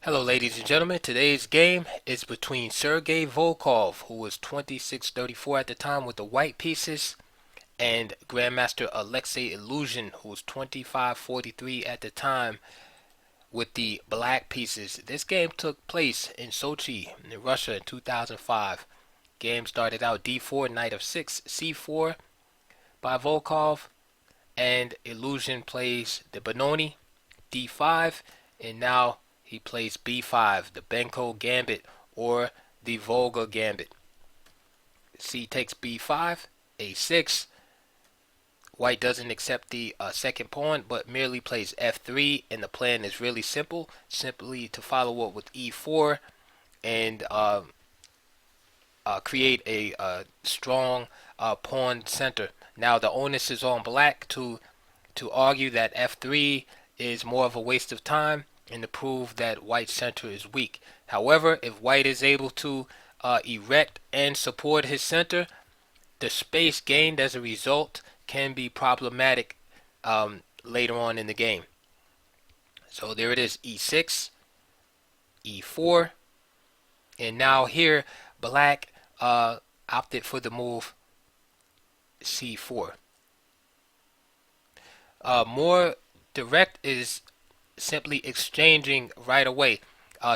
Hello, ladies and gentlemen. Today's game is between Sergey Volkov, who was 26-34 at the time with the white pieces, and Grandmaster Volkov-llujshin, who was 25-43 at the time with the black pieces. This game took place in Sochi, in Russia, in 2005. Game started out d4, knight of 6, c4 by Volkov, and Illusion plays the Benoni, d5, and now he plays b5, the Benko Gambit or the Volga Gambit. C takes b5, a6. White doesn't accept the second pawn, but merely plays f3, and the plan is really simple, simply to follow up with e4 and create a strong pawn center. Now the onus is on black to argue that f3 is more of a waste of time and to prove that white's center is weak. However, if white is able to erect and support his center, the space gained as a result can be problematic later on in the game. So there it is, e6, e4, and now here black opted for the move c4. More direct is simply exchanging right away.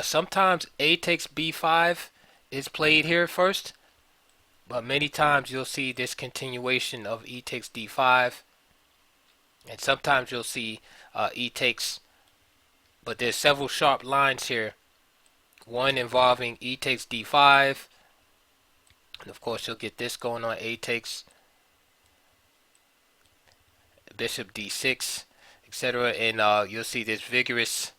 Sometimes a takes b5 is played here first, but many times you'll see this continuation of e takes d5, and sometimes you'll see e takes, but there's several sharp lines here. One involving e takes d5, and of course you'll get this going on, a takes, bishop d6, etc. And you'll see this vigorous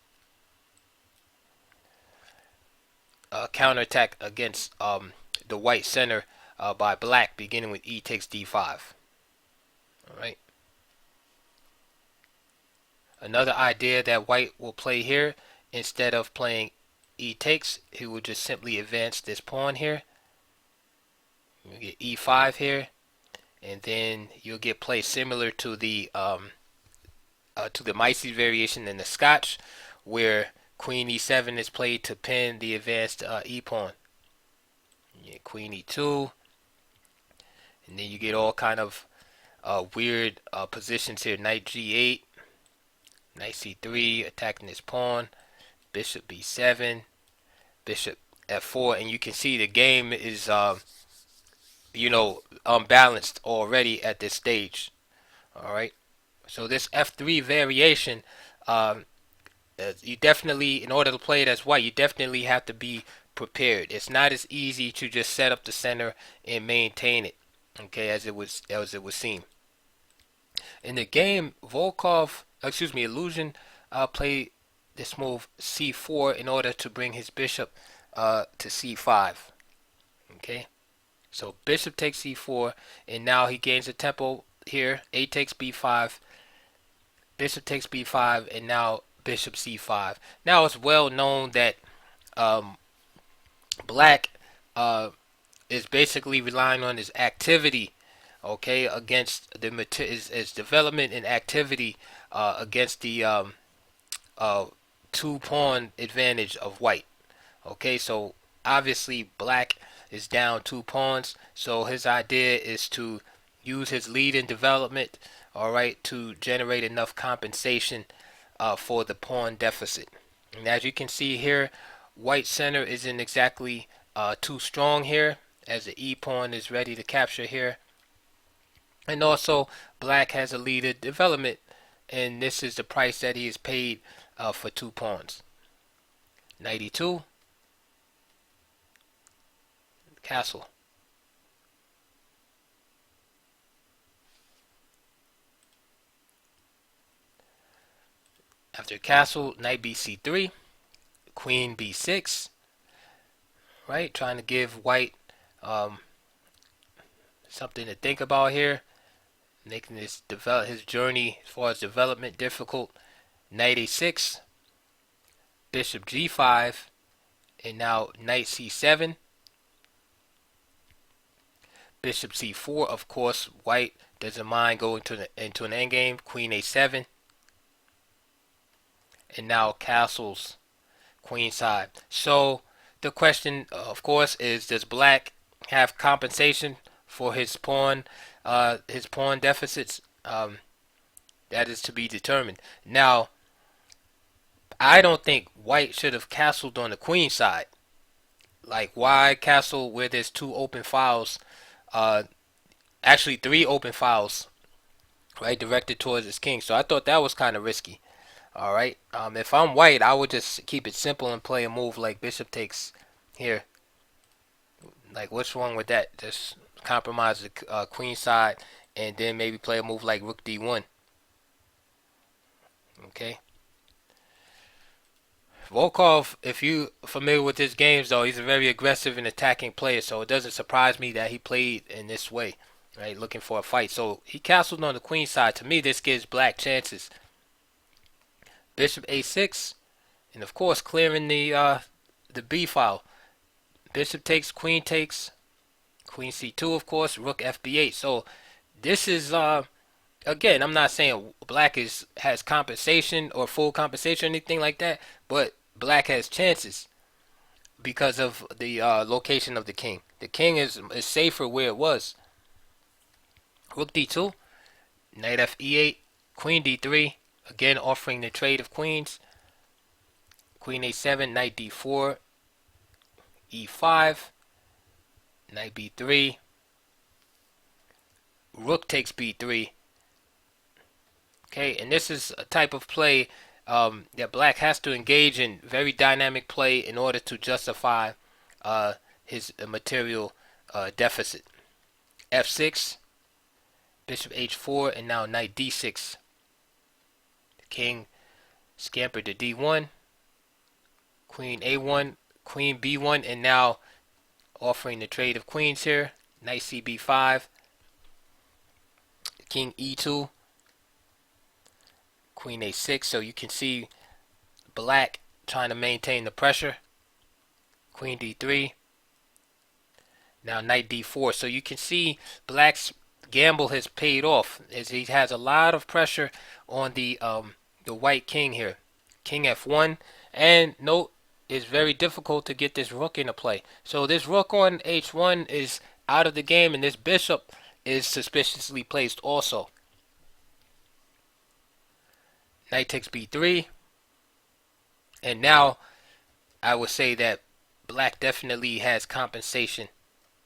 counterattack against the white center by black, beginning with e takes d5. Alright. Another idea that white will play here, instead of playing e takes, he will just simply advance this pawn here. You get e5 here, and then you'll get play similar to the Mises variation in the Scotch, where queen e7 is played to pin the advanced e pawn. You get queen e2, and then you get all kind of weird positions here. Knight g8, knight c3, attacking this pawn, bishop b7, bishop f4, and you can see the game is unbalanced already at this stage. All right. So this f3 variation, you definitely, in order to play it as white, you definitely have to be prepared. It's not as easy to just set up the center and maintain it, okay, as it would seem. In the game, Illusion played this move c4 in order to bring his bishop to c5. Okay, so bishop takes c4, and now he gains a tempo here. A takes b5. Bishop takes b5, and now bishop c5. Now it's well known that black is basically relying on his activity, okay, against his development and activity against the two pawn advantage of white. Okay, so obviously black is down two pawns, so his idea is to use his lead in development, all right, to generate enough compensation for the pawn deficit. And as you can see here, white center isn't exactly too strong here, as the e pawn is ready to capture here. And also black has a lead in development, and this is the price that he is paid for two pawns. Knight e2, castle. After castle, knight bc3, queen b6, right? Trying to give white something to think about here, making his journey as far as development difficult. Knight a6, bishop g5, and now knight c7, bishop c4. Of course, white doesn't mind going into an endgame. Queen a7, and now castles. queen side. So the question, of course, is does black have compensation for his pawn deficits? That is to be determined. Now, I don't think white should have castled on the queen side. Like, why castle where there's two open files? Uh, Actually, three open files, right, directed towards his king. So I thought that was kind of risky. All right. If I'm white, I would just keep it simple and play a move like bishop takes here. Like, what's wrong with that? Just compromise the queen side, and then maybe play a move like rook d1. Okay. Volkov, if you familiar with his games, though, he's a very aggressive and attacking player, so it doesn't surprise me that he played in this way, right? Looking for a fight. So he castled on the queen side. To me, this gives black chances. Bishop a6, and of course clearing the b file. Bishop takes, queen c2, of course, rook fb8. So this is again, I'm not saying black has compensation or full compensation or anything like that, but black has chances because of the location of the king. The king is safer where it was. Rook d2, knight fe8, queen d3, again offering the trade of queens. Queen a7, knight d4, e5, knight b3, rook takes b3. Okay, and this is a type of play that black has to engage in, very dynamic play, in order to justify his material deficit. f6, bishop h4, and now knight d6. The king scampered to d1, queen a1, queen b1, and now offering the trade of queens here. Knight cb5, king e2, queen a6. So you can see black trying to maintain the pressure. Queen d3. Now knight d4. So you can see black's gamble has paid off, as he has a lot of pressure on the white king here. King f1, and note, it's very difficult to get this rook into play. So this rook on h1 is out of the game, and this bishop is suspiciously placed also. Knight takes b3, and now I would say that black definitely has compensation,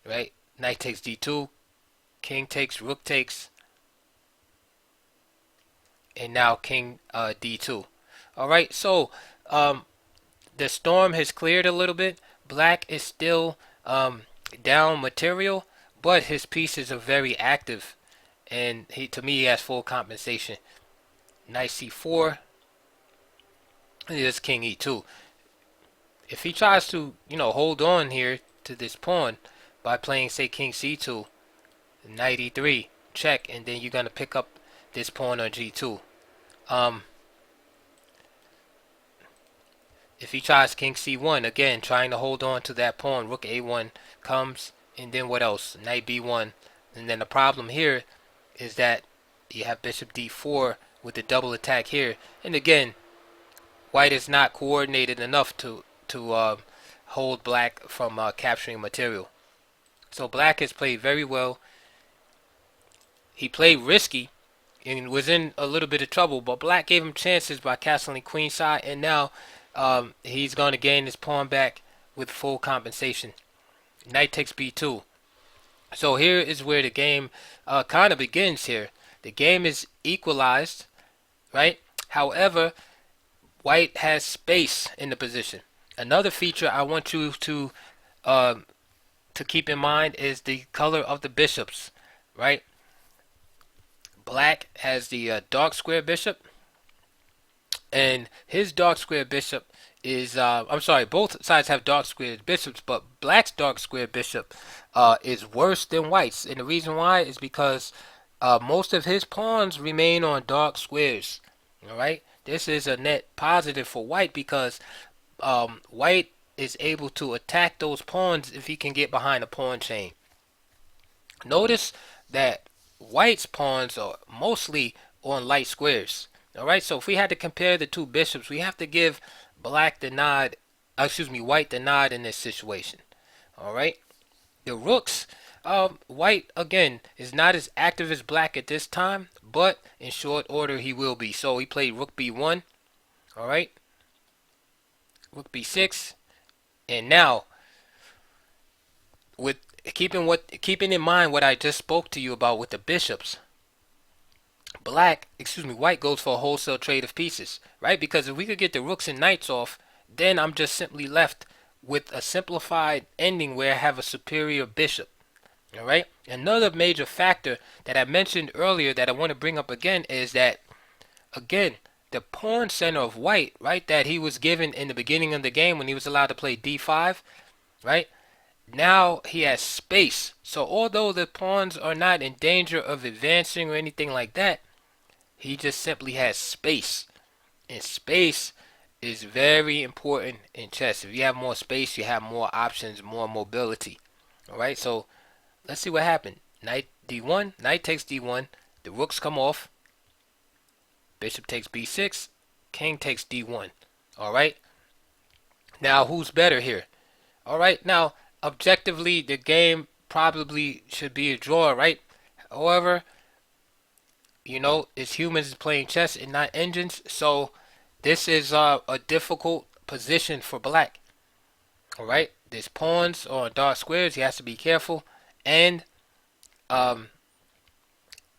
right? Knight takes d2, king takes, rook takes, and now king d2. All right, so the storm has cleared a little bit. Black is still down material, but his pieces are very active, and to me, he has full compensation. Knight c4. Here's king e2. If he tries to, hold on here to this pawn by playing, say, king c2, knight e3, check, and then you're gonna pick up this pawn on g2. If he tries king c1, again, trying to hold on to that pawn, rook a1 comes, and then what else? Knight b1. And then the problem here is that you have bishop d4 with the double attack here. And again, white is not coordinated enough to hold black from capturing material. So black has played very well. He played risky and was in a little bit of trouble, but black gave him chances by castling queenside, and now he's going to gain his pawn back with full compensation. Knight takes b2. So here is where the game kind of begins here. The game is equalized, right? However, white has space in the position. Another feature I want you to keep in mind is the color of the bishops, right? Black has the dark square bishop, and his dark square bishop is I'm sorry, both sides have dark square bishops, but black's dark square bishop is worse than white's, and the reason why is because most of his pawns remain on dark squares. All right, this is a net positive for white because white is able to attack those pawns if he can get behind a pawn chain. Notice that white's pawns are mostly on light squares. All right, so if we had to compare the two bishops, we have to give black the nod White denied in this situation. All right. The rooks, White again is not as active as Black at this time, but in short order he will be. So he played Rook B1. All right. Rook B6, and now with keeping in mind what I just spoke to you about with the bishops, White goes for a wholesale trade of pieces, right? Because if we could get the rooks and knights off, then I'm just simply left with a simplified ending where I have a superior bishop. All right. Another major factor that I mentioned earlier that I want to bring up again is that, again, the pawn center of White, right, that he was given in the beginning of the game when he was allowed to play D5, right? Now he has space. So although the pawns are not in danger of advancing or anything like that, he just simply has space. And space is very important in chess. If you have more space, you have more options, more mobility. Alright, so let's see what happened. Knight D1, knight takes D1, the rooks come off, bishop takes B6, king takes D1. Alright, now who's better here? Alright, now objectively the game probably should be a draw, right? However, you know, it's humans playing chess and not engines, so this is a difficult position for Black. Alright, there's pawns on dark squares, he has to be careful, and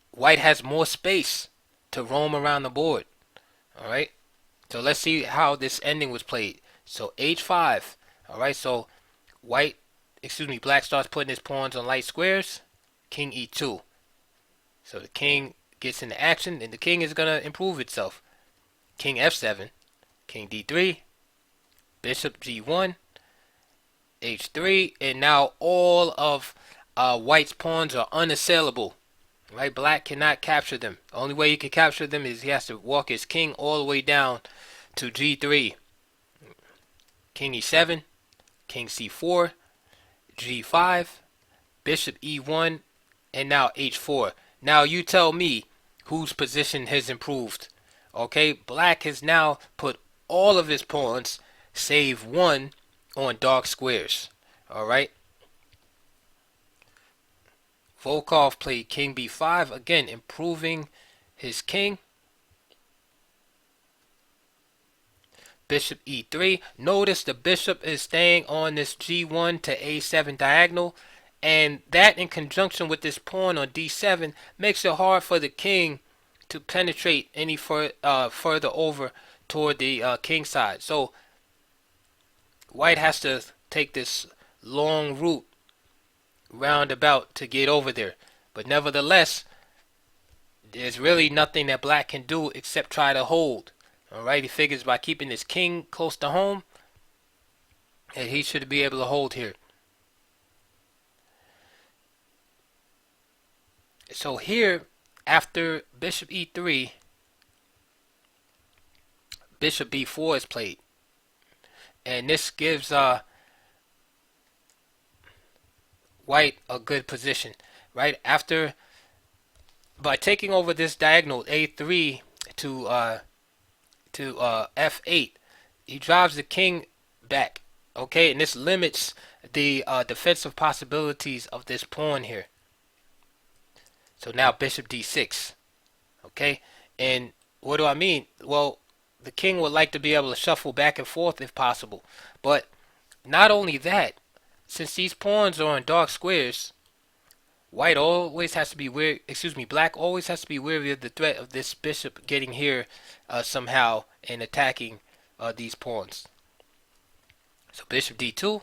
White has more space to roam around the board. Alright, so let's see how this ending was played. So H5, alright, so Black starts putting his pawns on light squares, king E2. So the king gets into action, and the king is going to improve itself. King F7, king D3, bishop G1, H3, and now all of White's pawns are unassailable. Right, Black cannot capture them. The only way he can capture them is he has to walk his king all the way down to G3. King E7, king C4, G5, bishop E1, and now H4. Now you tell me whose position has improved. Okay, Black has now put all of his pawns, save one, on dark squares. Alright. Volkov played king B5, again improving his king. Bishop E3. Notice the bishop is staying on this G1 to A7 diagonal, and that in conjunction with this pawn on D7 makes it hard for the king to penetrate any further over toward the king side. So White has to take this long route roundabout to get over there. But nevertheless, there's really nothing that Black can do except try to hold. Alright, he figures by keeping his king close to home, that he should be able to hold here. So here, after bishop E3, bishop B4 is played. And this gives White a good position. Right after, by taking over this diagonal A3 to F8, he drives the king back. Okay, and this limits the defensive possibilities of this pawn here. So now bishop D6. Okay, and what do I mean? Well, the king would like to be able to shuffle back and forth if possible. But not only that, since these pawns are on dark squares, Black always has to be wary of the threat of this bishop getting here somehow and attacking these pawns. So bishop D2,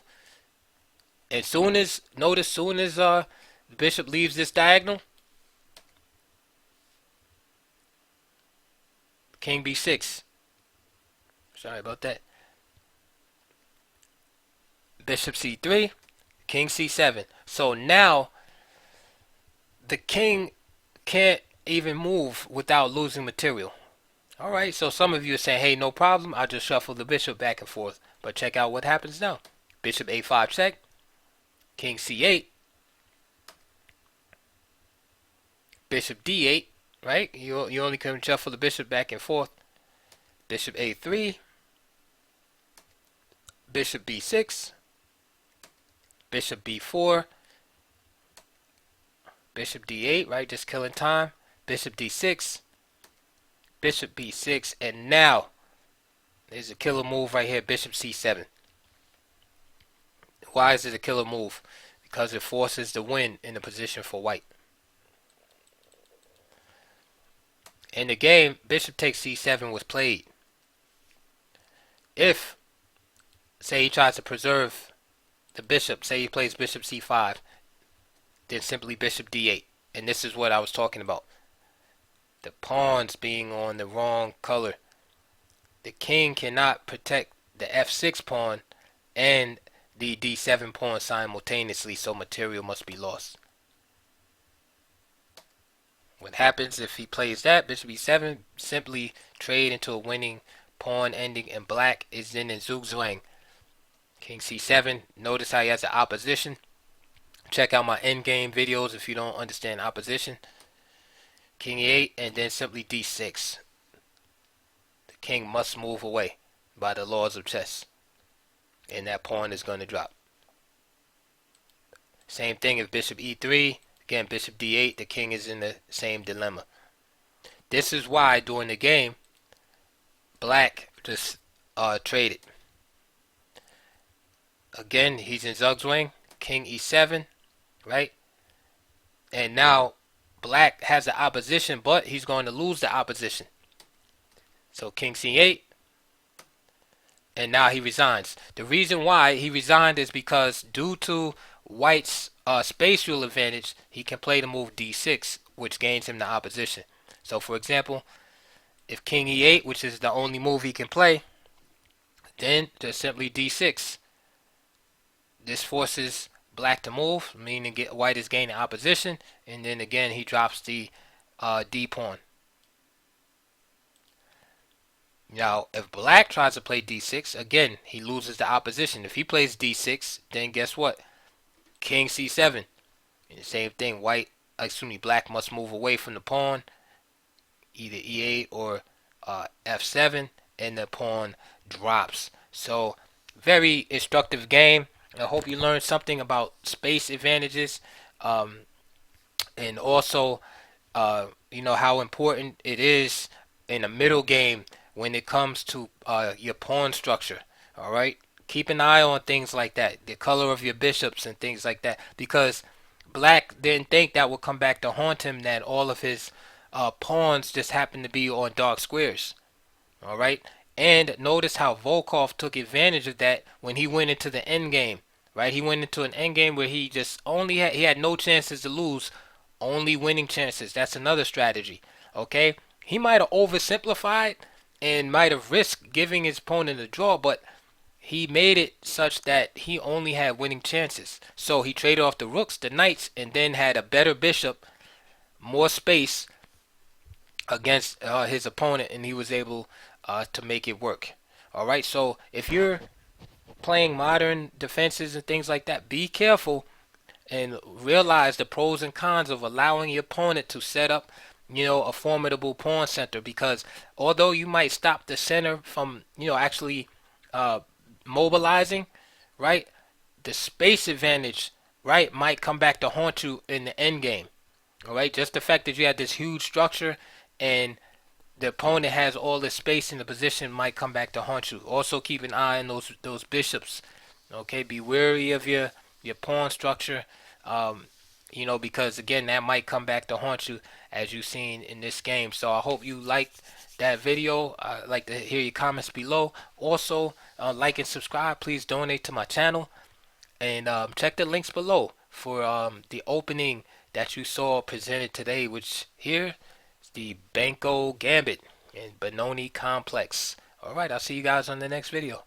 and soon as the bishop leaves this diagonal, king B6. Sorry about that. Bishop C3, king C7. So now the king can't even move without losing material. Alright, so some of you are saying, hey, no problem, I'll just shuffle the bishop back and forth. But check out what happens now. Bishop A5 check, king C8, bishop D8, right? You only can shuffle the bishop back and forth. Bishop A3, bishop b6, bishop b4, bishop d8, right? Just killing time. Bishop d6, bishop b6, and now there's a killer move right here, bishop c7. Why is it a killer move? Because it forces the win in the position for white. In the game, bishop takes c7 was played. If, say he tries to preserve the bishop, say he plays bishop c5, then simply bishop d8. And this is what I was talking about. The pawns being on the wrong color. The king cannot protect the f6 pawn and the d7 pawn simultaneously, so material must be lost. What happens if he plays that, bishop e7, simply trade into a winning pawn ending, and black is then in zugzwang. King c7, notice how he has an opposition. Check out my endgame videos if you don't understand opposition. King e8, and then simply d6. The king must move away by the laws of chess, and that pawn is going to drop. Same thing if bishop e3, again bishop d8, the king is in the same dilemma. This is why during the game, black just traded. Again, he's in zugzwang, king e7, right? And now black has the opposition, but he's going to lose the opposition. So king c8, and now he resigns. The reason why he resigned is because due to white's spatial advantage, he can play the move d6, which gains him the opposition. So for example, if king e8, which is the only move he can play, then just simply d6. This forces black to move, meaning white is gaining opposition, and then again he drops the d pawn. Now, if black tries to play d6, again, he loses the opposition. If he plays d6, then guess what? King c7. And the same thing, black must move away from the pawn, either e8 or f7, and the pawn drops. So, very instructive game. I hope you learned something about space advantages, and also, how important it is in a middle game when it comes to your pawn structure. All right, keep an eye on things like that, the color of your bishops and things like that, because black didn't think that would come back to haunt him, that all of his pawns just happened to be on dark squares. All right, and notice how Volkov took advantage of that when he went into the end game. Right, he went into an end game where he just he had no chances to lose, only winning chances. That's another strategy. Okay, he might have oversimplified and might have risked giving his opponent a draw, but he made it such that he only had winning chances. So he traded off the rooks, the knights, and then had a better bishop, more space against his opponent, and he was able to make it work. All right, so if you're playing modern defenses and things like that, be careful and realize the pros and cons of allowing your opponent to set up a formidable pawn center, because although you might stop the center from actually mobilizing, right, the space advantage, right, might come back to haunt you in the end game. All right, just the fact that you have this huge structure and the opponent has all the space in the position might come back to haunt you. Also keep an eye on those bishops. Okay, be wary of your pawn structure. Because again, that might come back to haunt you, as you've seen in this game. So I hope you liked that video. I'd like to hear your comments below. Also, like and subscribe. Please donate to my channel, and check the links below for the opening that you saw presented today, which here is the Benko Gambit and Benoni Complex. Alright, I'll see you guys on the next video.